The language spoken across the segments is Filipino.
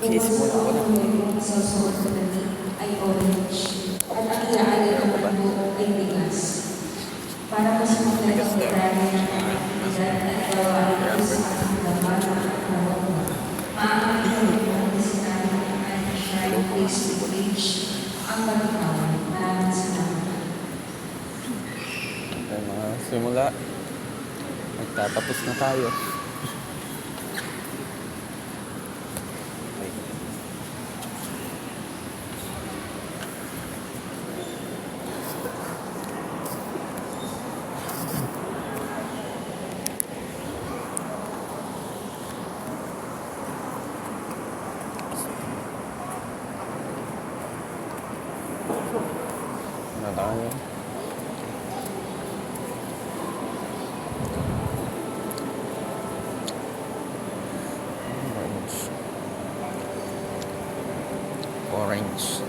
Cheese mo na ako na. Sa suot ko na ay orange at ang iaalay ng mundo ay bigas. Para mas magandang medali ng pagkakitigan at gawain sa ating laban at kawan. Maaaring ng sinabi ng Einstein Facebook page ang pagkakawan. Maraming salamat. Okay, mga simula. Magtatapos na tayo. Na tayo. Orange.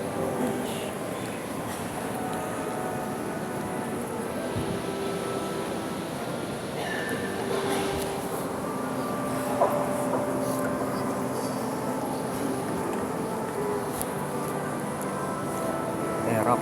Erap. Erap.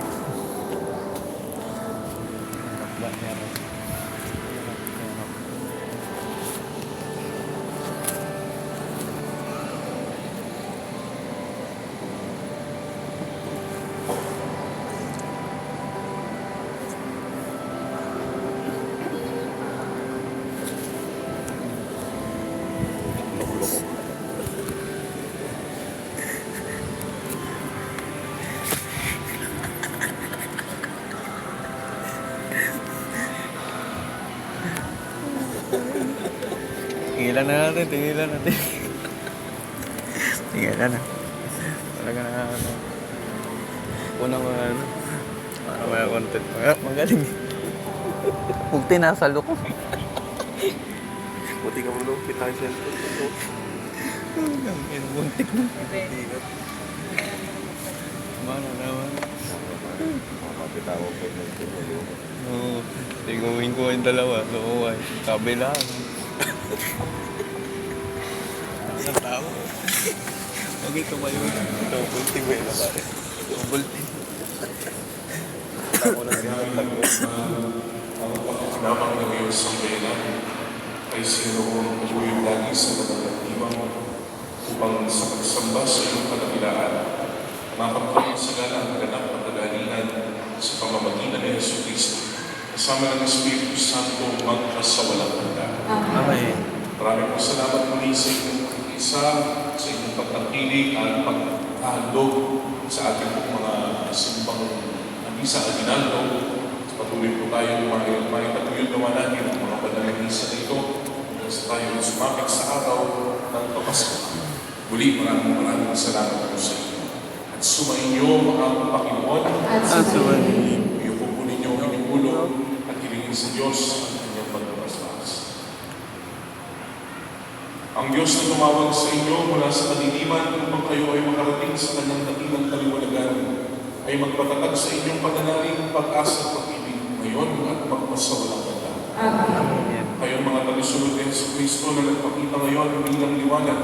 Tingilan na natin, tingilan natin. Tingilan na. Talaga na ano. Unang ano. Para may content. Magaling. Huwag tinasalo ko. Buti ka mo nung financial ko. Buntik na. Mano naman. Makapitawag ko ng tumulong. Oo. Tingawin ko yung dalawa. Loko ay. Sabi lang. Sa tao. Okay, tumayo na. Double team eh na pare. Double team. Ako na sinatag mo. Lamang ng iyong sambayanan ay sinurong pagbuhin lagi sa madalatiwang upang sa pagsamba sa iyong kadakilaan mapagkaroon sa galang ganap na kagalingan sa pamamagitan ni Jesucristo kasama ng Espiritu Santo magkasawalang hanggan. Amen. Maraming po salamat muli sa inyong isa, sa inyong pagtakilig at pagkahandog sa ating mga simbang misa aginaldo. Patuloy po tayo makikatuyod naman natin ang mga banalang misa na ito hanggang sa tayo sumapit sa araw ng Papasko. Muli, maraming salamat po sa inyo. At sumainyo ang Panginoon At sumainyo. Iyupo po ninyo ang inyong ulo at hilingin sa Diyos ang kanyang pagpapaspas. Ang Diyos na tumawag sa inyo mula sa kadiliman upang kayo ay makarating sa kanyang dakilang kaliwanagan ay magpatatag sa inyong pananalig, pag-asa at pag-ibig ngayon at magpasawalang hanggan. Amen. Kayong mga tagisunod ni Jesucristo na nagpakita ngayon bilang liwanag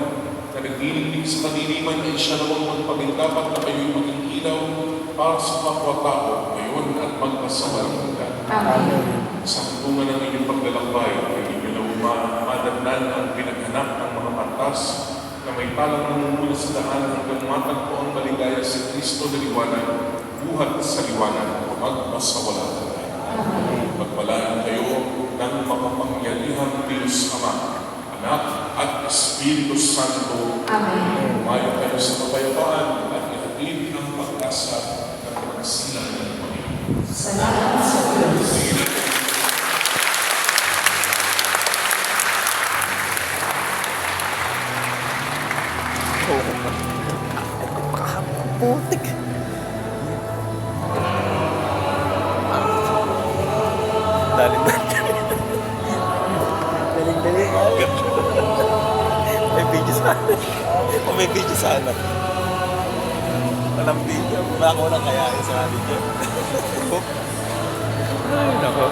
na naglilinglig sa kadiliman ay siya namang magpagingkapat na kayo'y maging ilaw para sa kapwa-tao ngayon at magpasawalang hanggan. Amen. Sa hubungan ng inyong paglalakbay ay inyo na madatnan ang pinaghanap ng mga patas na may talang namumula sa daan hanggang matagpo ang maligaya sa Kristo na liwanag, buhat sa liwanag, magpasawalang hanggan. Pagpalaan kayo ng makapangyarihang Diyos Ama, Anak at Espiritu Santo. Amen. Umayo kayo sa kapayapaan at ihatid ang pag-asa ng pagsilang ng Panginoon. Salamat sa Diyos. Putik. Daling-daling. Daling-daling agad. May video sana. May video sana. Walang video. Baka ko lang kaya sa video. Ay, nako.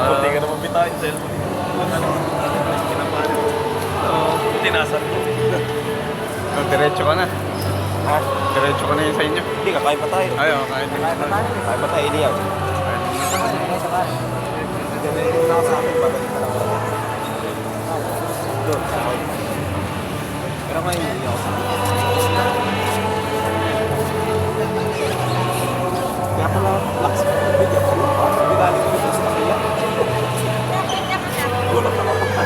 Puti ka naman bitayin sa cellphone. Kinapahan. Oo, tinasan ko. Diretso ka na. Ha? Diretso ko na yun sa inyo. Hindi, kakain pa tayo. Ayaw, kahit hindi. Kakain pa tayo, Eliaw. Ganun na ako sa akin, babalik ka lang ako. Doon, sa akin. Pero ngayon, hindi ako sa akin. Kaya pala, lakas ko. Bigyan ko. Bigyan ko dito sa kanila. Wala ka mapunta.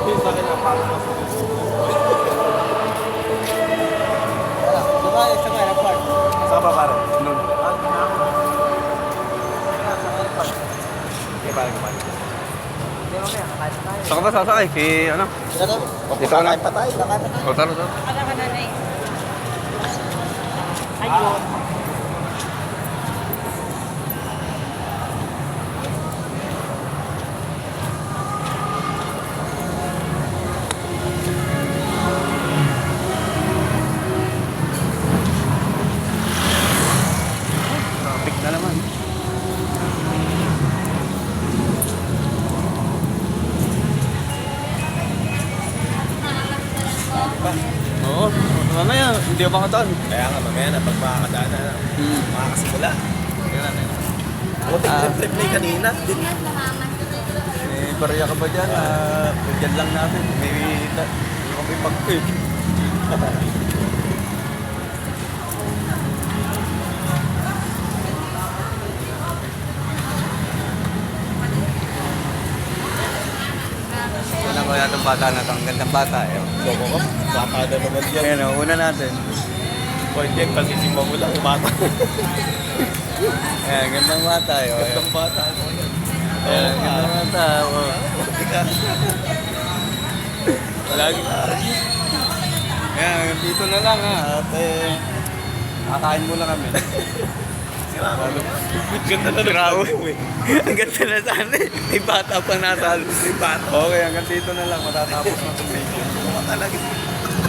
Hindi sa akin na parang mas Saan ba pare? Nun. Okay, pare, kumain. Saan ka ba sasakay? Ano? Dito na. Kakain pa tayo. O, tara, tara. Ayun. Traffic na naman. Oo, mamaya, hindi ako makadaan. Kaya nga, mamaya na, pag makakadaan na, makakasimula. Buti trip na yung kanina. May barya ka ba dyan? Dyan lang natin. May pag-quit. Wala ko yata itong bata na ito. Ang gandang bata. Eh. Loko ko, bakada naman yan. Ayan o, una natin. Pwede, pasisimba mo lang, umata. Ayan, gandang bata. Eh. Gandang bata ako yan. Ayan, gandang bata. Oh. Lagi na. Ayan, dito na lang ha. At kakain muna kami. Ganda na Grabe. Ang ganda na sana eh. May bata pang nasa halos. May bata. Okay, hanggang dito na lang. Matatapos na itong video. Talaga.